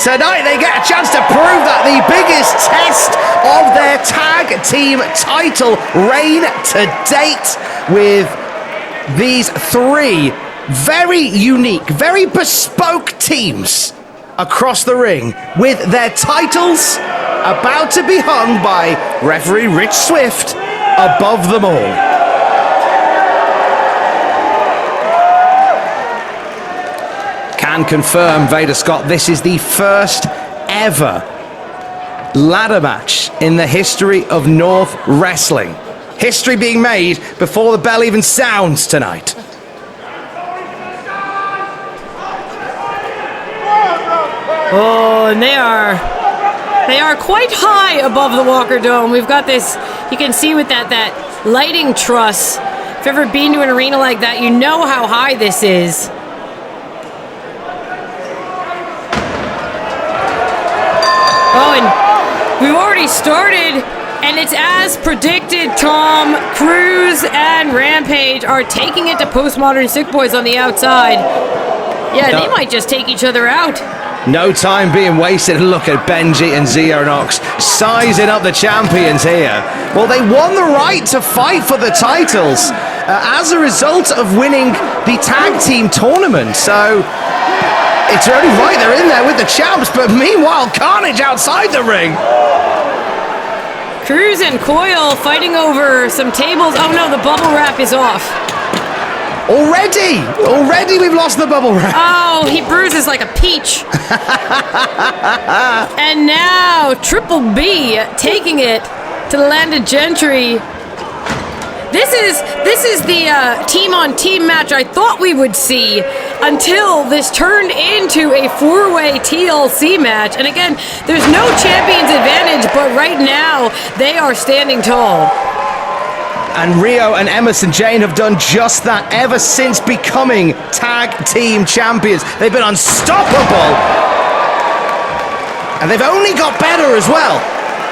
Tonight they get a chance to prove that the biggest test of their tag team title reign to date, with these three very unique, very bespoke teams across the ring, with their titles about to be hung by referee Rich Swift above them all. Can confirm, Vader Scott, this is the first ever ladder match in the history of North Wrestling. History being made before the bell even sounds tonight. Oh, and they are quite high above the Walker Dome. We've got this, you can see with that lighting truss. If you've ever been to an arena like that, you know how high this is. Oh, and we've already started, and it's as predicted, Tom. Kroos and Rampage are taking it to Postmodern Sick Boys on the outside. Yeah, they might just take each other out. No time being wasted. Look at Benji and Xeonox sizing up the champions here. Well, they won the right to fight for the titles as a result of winning the tag team tournament. So it's only right they're in there with the champs, but meanwhile, carnage outside the ring. Kroos and Coyle fighting over some tables. Oh no, the bubble wrap is off. Already we've lost the bubble wrap. Oh, he bruises like a peach. And now Triple B taking it to the landed gentry. This is the team-on-team match I thought we would see until this turned into a four-way TLC match. And again, there's no champion's advantage, but right now they are standing tall. And Rhio and Emersyn Jane have done just that ever since becoming tag team champions. They've been unstoppable. And they've only got better as well.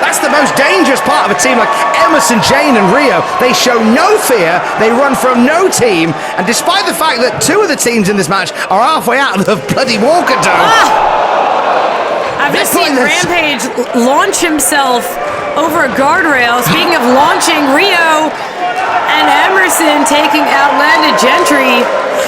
That's the most dangerous part of a team like Emersyn Jane and Rhio. They show no fear, they run from no team, and despite the fact that two of the teams in this match are halfway out of the bloody Walker Dome. I've just seen Rampage launch himself over a guardrail. Speaking of launching, Rhio and Emersyn taking out landed gentry.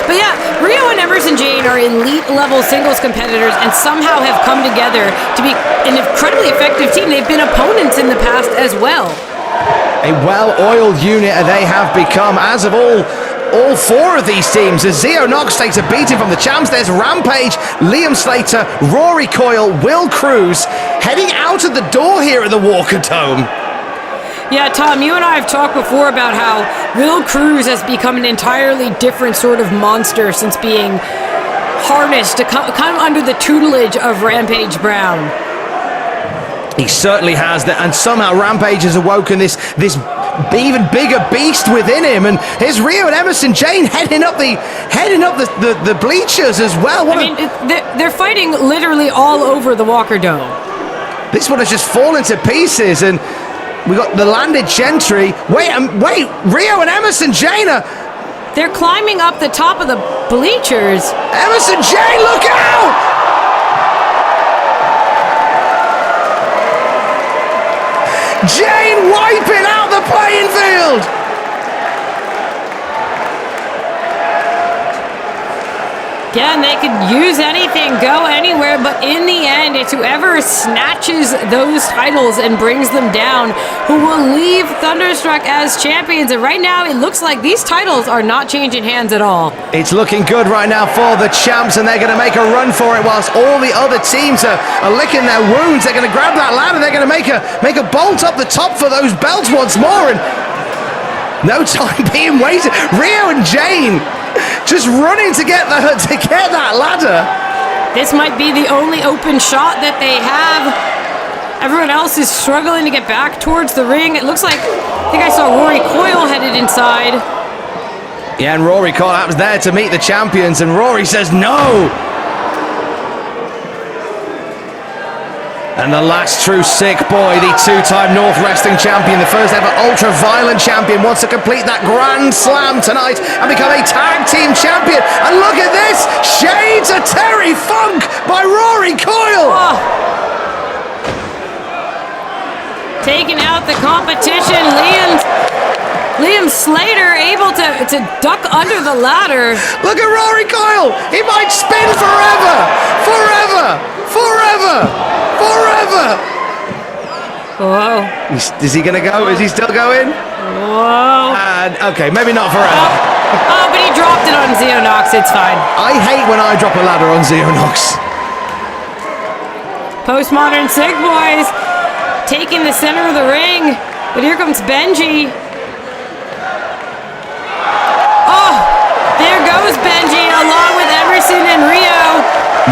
But yeah, Rhio and Emersyn Jane are elite level singles competitors and somehow have come together to be an incredibly effective team. They've been opponents in the past as well. A well-oiled unit they have become, as of all four of these teams. As Xeonox takes a beating from the champs, there's Rampage, Liam Slater, Rory Coyle, Will Kroos heading out of the door here at the Walker Dome. Yeah, Tom, you and I have talked before about how Will Kroos has become an entirely different sort of monster since being harnessed to kind of under the tutelage of Rampage Brown. He certainly has that, and somehow Rampage has awoken this even bigger beast within him. And here's Rhio and Emersyn Jane heading up the bleachers as well. They're fighting literally all over the Walker Dome. This one has just fallen to pieces, and we got the landed gentry. Wait, Rhio and Emersyn Jane they're climbing up the top of the bleachers. Emersyn Jane, look out! Jane wiping out the playing field! Again, they could use anything, go anywhere, but in the end, it's whoever snatches those titles and brings them down who will leave Thunderstruck as champions. And right now, it looks like these titles are not changing hands at all. It's looking good right now for the champs, and they're going to make a run for it whilst all the other teams are licking their wounds. They're going to grab that ladder. They're going to make a bolt up the top for those belts once more, and no time being wasted. Rhio and Jane just running to get that ladder. This might be the only open shot that they have. Everyone else is struggling to get back towards the ring. It looks like, I think I saw Rory Coyle headed inside. Yeah, and Rory Coyle was there to meet the champions, and Rory says no. And the last true sick boy, the two-time North Wrestling champion, the first ever Ultraviolent champion, wants to complete that Grand Slam tonight and become a tag team champion. And look at this, Shades of Terry Funk by Rory Coyle. the competition. Liam Slater able to duck under the ladder. Look at Rory Coyle. He might spin forever. Whoa. Is he going to go? Is he still going? Whoa. Okay, maybe not forever. Oh, but he dropped it on Xeonox. It's fine. I hate when I drop a ladder on Xeonox. Postmodern Sick Boys taking the center of the ring. But here comes Benji. Oh, there goes Benji along with Emersyn and Rhio.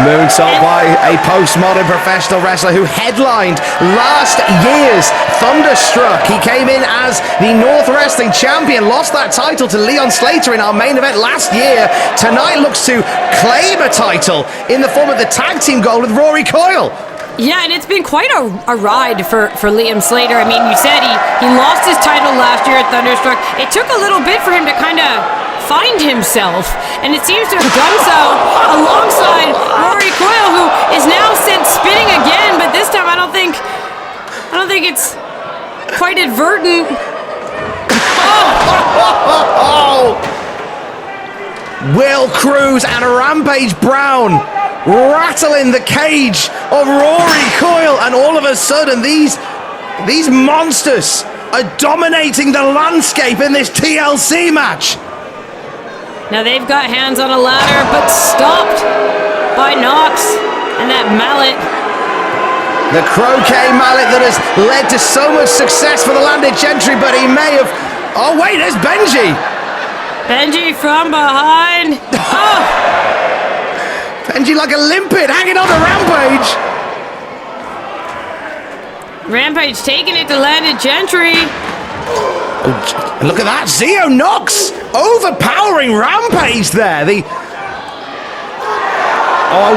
Moonsault by a postmodern professional wrestler who headlined last year's Thunderstruck. He came in as the North Wrestling Champion, lost that title to Leon Slater in our main event last year. Tonight looks to claim a title in the form of the tag team gold with Rory Coyle. Yeah, and it's been quite a ride for Liam Slater. I mean, you said he lost his title last year at Thunderstruck. It took a little bit for him to kind of find himself, and it seems to have done so alongside Rory Coyle, who is now sent spinning again, but this time I don't think it's quite advertent. Oh! Will Kroos and Rampage Brown rattling the cage of Rory Coyle, and all of a sudden these monsters are dominating the landscape in this TLC match. Now they've got hands on a ladder, but stopped by Knox and that mallet. The croquet mallet that has led to so much success for the landed gentry, but he may have... Oh wait, there's Benji. Benji from behind. Oh! Benji like a limpet hanging on to Rampage. Rampage taking it to landed gentry. Oh, look at that, Xeonox overpowering Rampage there. A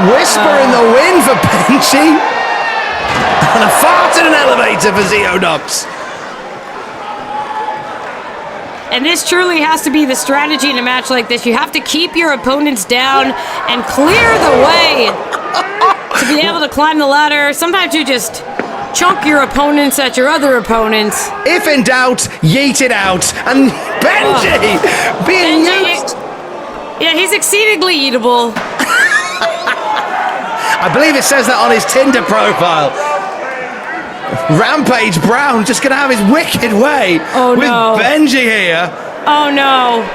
whisper in the wind for Benji. And a fart in an elevator for Xeonox. And this truly has to be the strategy in a match like this. You have to keep your opponents down and clear the way to be able to climb the ladder. Sometimes you just chunk your opponents at your other opponents. If in doubt, yeet it out. And Benji being used. Yeah, he's exceedingly eatable. I believe it says that on his Tinder profile. Rampage Brown just going to have his wicked way with Benji here. Oh no.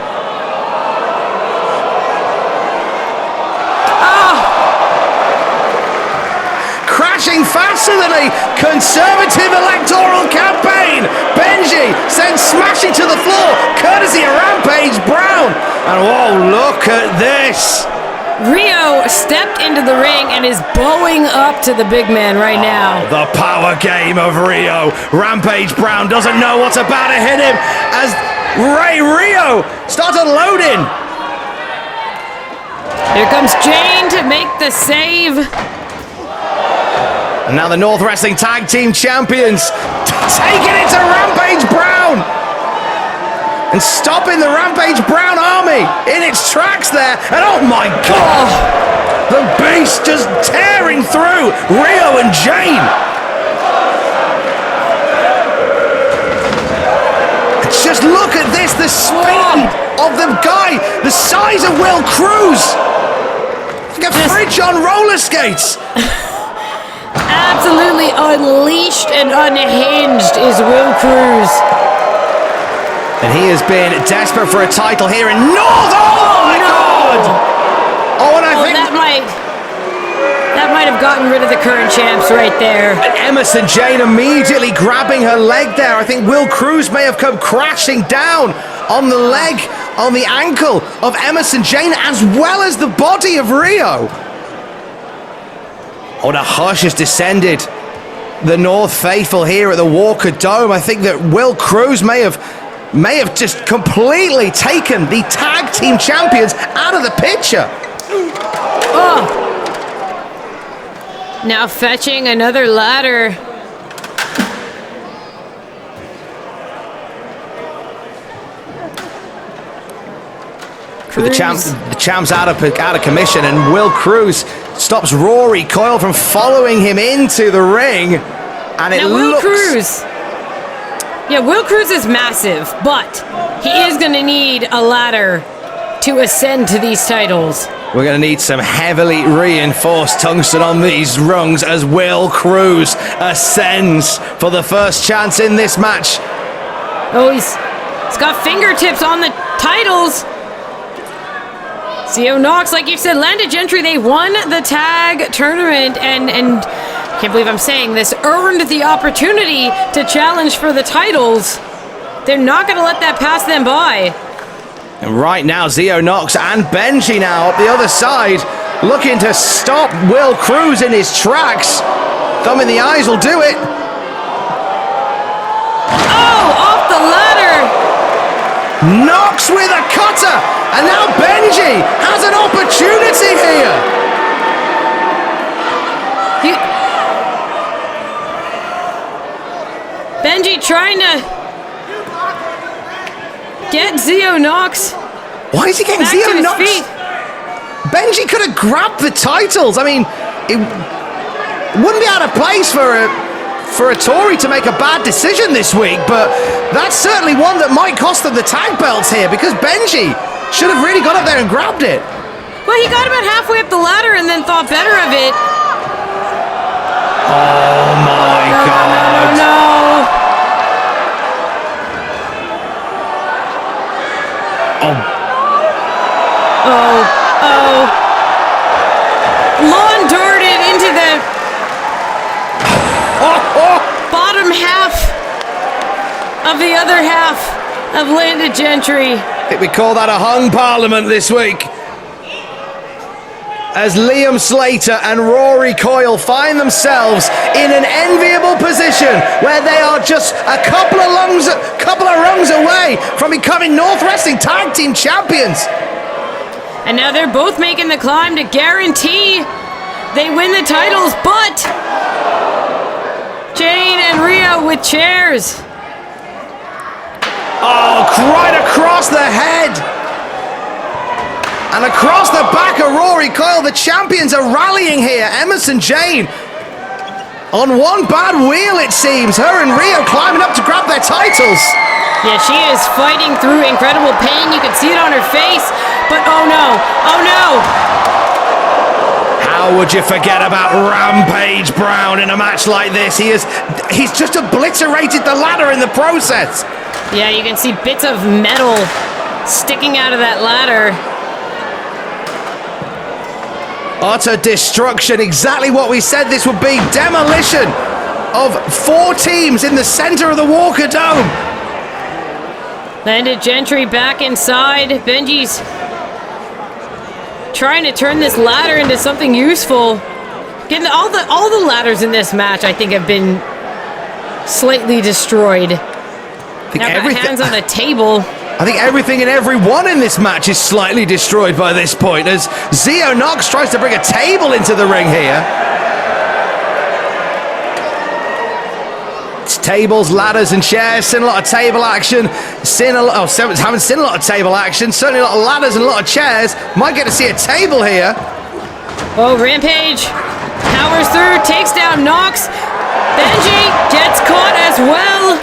Crashing faster than a conservative electoral campaign. Benji sent smashing to the floor, courtesy of Rampage Brown. And whoa, look at this. Rhio stepped into the ring and is bowing up to the big man right now. The power game of Rhio. Rampage Brown doesn't know what's about to hit him as Rhio starts unloading. Here comes Jane to make the save. And now the North Wrestling Tag Team Champions taking it to Rampage Brown. And stopping the Rampage Brown army in its tracks there. And oh my God, the beast just tearing through Rhio and Jane. Just look at this, the speed of the guy, the size of Will Kroos. Like a fridge on roller skates. Absolutely unleashed and unhinged is Will Kroos. And he has been desperate for a title here in North. Oh my God! Oh, and I think that might have gotten rid of the current champs right there. And Emersyn Jane immediately grabbing her leg there. I think Will Kroos may have come crashing down on the leg, on the ankle of Emersyn Jane, as well as the body of Rhio. Oh, the hush has descended the North faithful here at the Walker Dome. I think that Will Kroos may have just completely taken the tag team champions out of the picture. Oh. Now fetching another ladder. With the champ's out of commission, and Will Kroos stops Rory Coyle from following him into the ring. And it now looks... Will Kroos. Yeah, Will Kroos is massive, but he is going to need a ladder to ascend to these titles. We're going to need some heavily reinforced tungsten on these rungs as Will Kroos ascends for the first chance in this match. Oh, he's got fingertips on the titles. Zio Knox, like you said, landed Gentry. They won the tag tournament and can't believe I'm saying this, earned the opportunity to challenge for the titles. They're not going to let that pass them by. And right now, Zio Knox and Benji now up the other side, looking to stop Will Kroos in his tracks. Thumb in the eyes will do it. Oh, off the ladder. Knox with a cutter. And now Benji has an opportunity here. Benji trying to get Zio Knox. Why is he getting back Zio to his Knox? feet. Benji could have grabbed the titles. I mean, it wouldn't be out of place for a Tory to make a bad decision this week, but that's certainly one that might cost them the tag belts here, because Benji should have really got up there and grabbed it. Well, he got about halfway up the ladder and then thought better of it. Oh my God. No. Oh. Lawn darted into the bottom half of the other half of landed Gentry. I think we call that a hung parliament this week. As Liam Slater and Rory Coyle find themselves in an enviable position where they are just a couple of rungs away from becoming North Wrestling Tag Team Champions. And now they're both making the climb to guarantee they win the titles, but Jane and Rhio with chairs. Oh, right across the head. And across the back of Rory Coyle, the champions are rallying here. Emersyn Jane on one bad wheel, it seems. Her and Rhio climbing up to grab their titles. Yeah, she is fighting through incredible pain. You can see it on her face. But oh no. How would you forget about Rampage Brown in a match like this? He's just obliterated the ladder in the process. Yeah, you can see bits of metal sticking out of that ladder. Utter destruction, exactly what we said this would be. Demolition of 4 teams in the center of the Walker Dome. Landed Gentry back inside. Benji's trying to turn this ladder into something useful. Getting all the ladders in this match, I think, have been slightly destroyed. Now got hands on the table. I think everything and everyone in this match is slightly destroyed by this point, as Zio Knox tries to bring a table into the ring here. It's tables, ladders, and chairs. Seen a lot of table action. Haven't seen a lot of table action. Certainly a lot of ladders and a lot of chairs. Might get to see a table here. Oh, Rampage powers through, takes down Knox. Benji gets caught as well.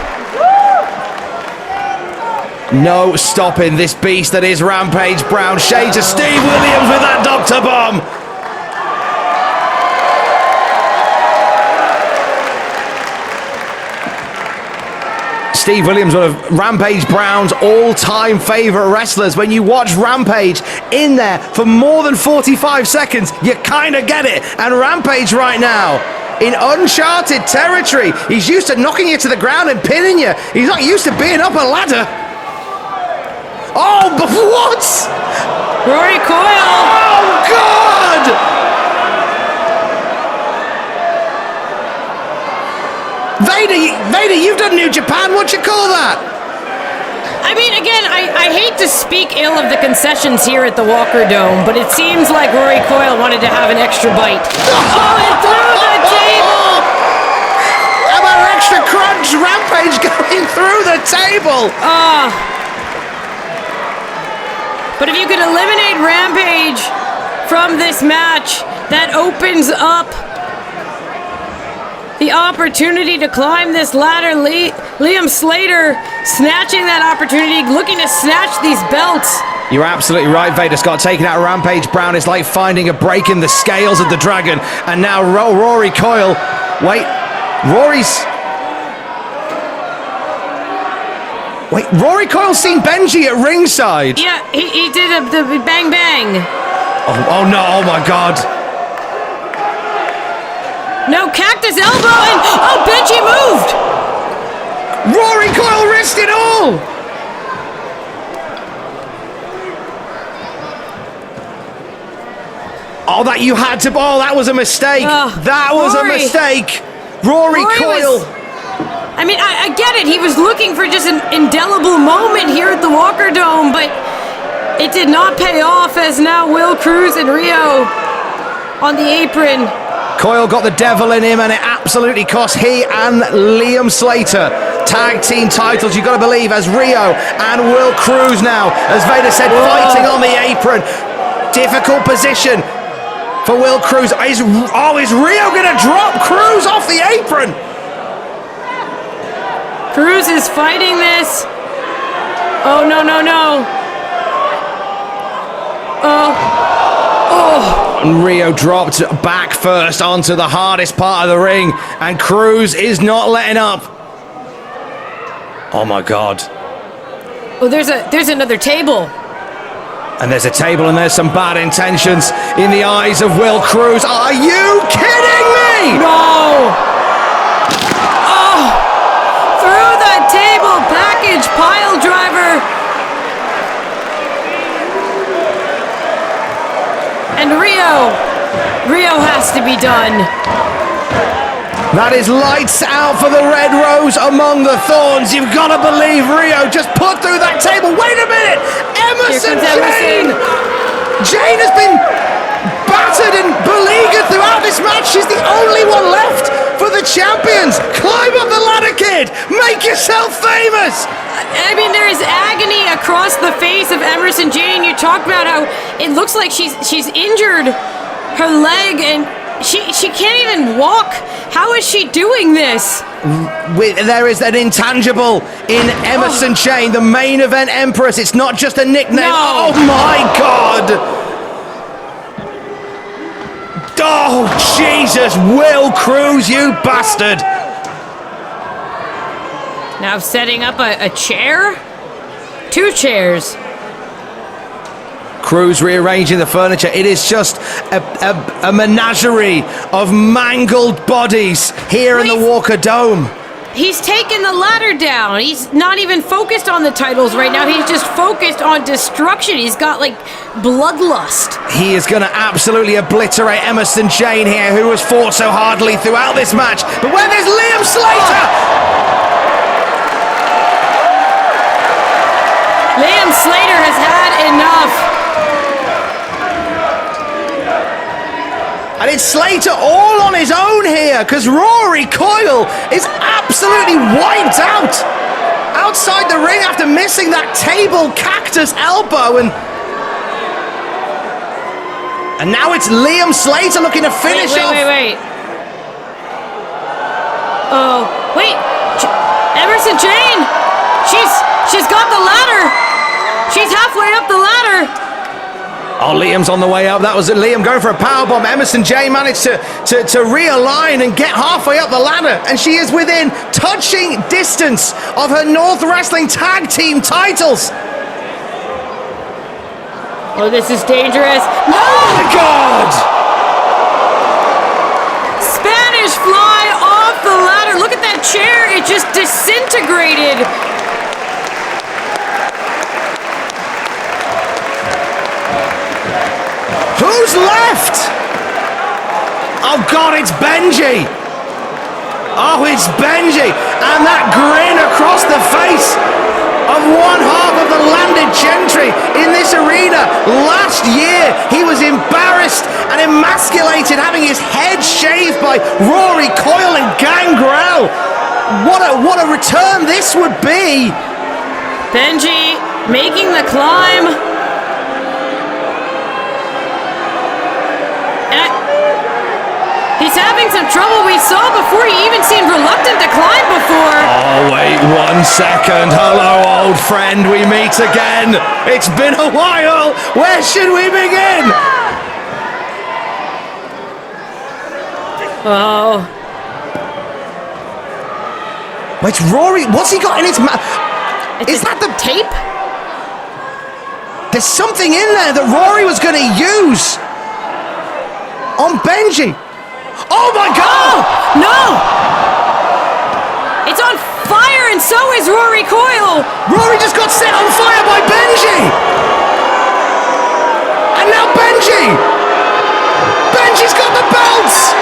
No stopping this beast that is Rampage Brown. Shades of Steve Williams with that Dr. Bomb. Steve Williams, one of Rampage Brown's all-time favourite wrestlers. When you watch Rampage in there for more than 45 seconds, you kind of get it. And Rampage right now, in uncharted territory. He's used to knocking you to the ground and pinning you. He's not used to being up a ladder. Oh, but what? Rory Coyle. Oh, God! Vader, you've done New Japan. What you call that? I mean, again, I hate to speak ill of the concessions here at the Walker Dome, but it seems like Rory Coyle wanted to have an extra bite. Oh, and through the table! How about an extra crunch? Rampage going through the table. But if you could eliminate Rampage from this match, that opens up the the opportunity to climb this ladder. Liam Slater snatching that opportunity, looking to snatch these belts. You're absolutely right, Vader Scott. Taking out Rampage Brown is like finding a break in the scales of the dragon. And now Rory Coyle. Wait, Rory Coyle's seen Benji at ringside. Yeah, he did the bang bang. Oh no, oh my God. No, cactus elbow, and oh, Benji moved. Rory Coyle risked it all. Oh, that was a mistake. That was a mistake. Rory Coyle. I mean, I get it. He was looking for just an indelible moment here at the Walker Dome, but it did not pay off as now Will Kroos and Rhio on the apron. Coyle got the devil in him, and it absolutely cost he and Liam Slater tag team titles. You've got to believe, as Rhio and Will Kroos now, as Vader said, fighting on the apron. Difficult position for Will Kroos. Is Rhio going to drop Kroos off the apron? Kroos is fighting this. Oh, no. And Rhio dropped back first onto the hardest part of the ring, and Kroos is not letting up. Oh my God. Oh, there's another table. And there's a table, and there's some bad intentions in the eyes of Will Kroos. Are you kidding me? No! Oh! Through the table, package pile driver. And Rhio has to be done. That is lights out for the Red Rose among the Thorns. You've got to believe Rhio just put through that table. Wait a minute! Emersyn Jane! Jane has been battered and beleaguered throughout this match. She's the only one left for the champions. Climb up the ladder, kid. Make yourself famous. I mean, there is agony across the face of Emersyn Jane. You talked about how it looks like she's injured her leg and she can't even walk. How is she doing this? There is an intangible in Emersyn Jane, the main event Empress. It's not just a nickname. No. Oh my God! Oh Jesus, Will Kroos, you bastard! Now setting up a chair? 2 chairs. Kroos rearranging the furniture. It is just a menagerie of mangled bodies here in the Walker Dome. He's taken the ladder down. He's not even focused on the titles right now. He's just focused on destruction. He's got like bloodlust. He is going to absolutely obliterate Emersyn Jane here, who has fought so hardly throughout this match. But where there's Liam Slater! Liam Slater has had enough. And it's Slater all on his own here, because Rory Coyle is absolutely wiped out outside the ring after missing that table cactus elbow. And now it's Liam Slater looking to finish off. Wait. Oh, wait. Emersyn Jane. She's got the ladder. She's halfway up the ladder. Oh, Liam's on the way up. That was Liam going for a powerbomb. Emersyn Jane managed to realign and get halfway up the ladder. And she is within touching distance of her North Wrestling Tag Team titles. Oh, this is dangerous. No! Oh, my God! Spanish fly off the ladder. Look at that chair. It just disintegrated. Who's left? Oh God, it's Benji. Oh, it's Benji. And that grin across the face of one half of the landed gentry in this arena. Last year, he was embarrassed and emasculated, having his head shaved by Rory Coyle and Gangrel. What a return this would be. Benji making the climb. He's having having some trouble. We saw before he even seemed reluctant to climb before. Oh, wait 1 second. Hello, old friend. We meet again. It's been a while. Where should we begin? Oh. Wait, Rory, what's he got in his mouth? Is that the tape? There's something in there that Rory was going to use on Benji. Oh my God! Oh, no! It's on fire, and so is Rory Coyle. Rory just got set on fire by Benji. And now Benji's got the belts.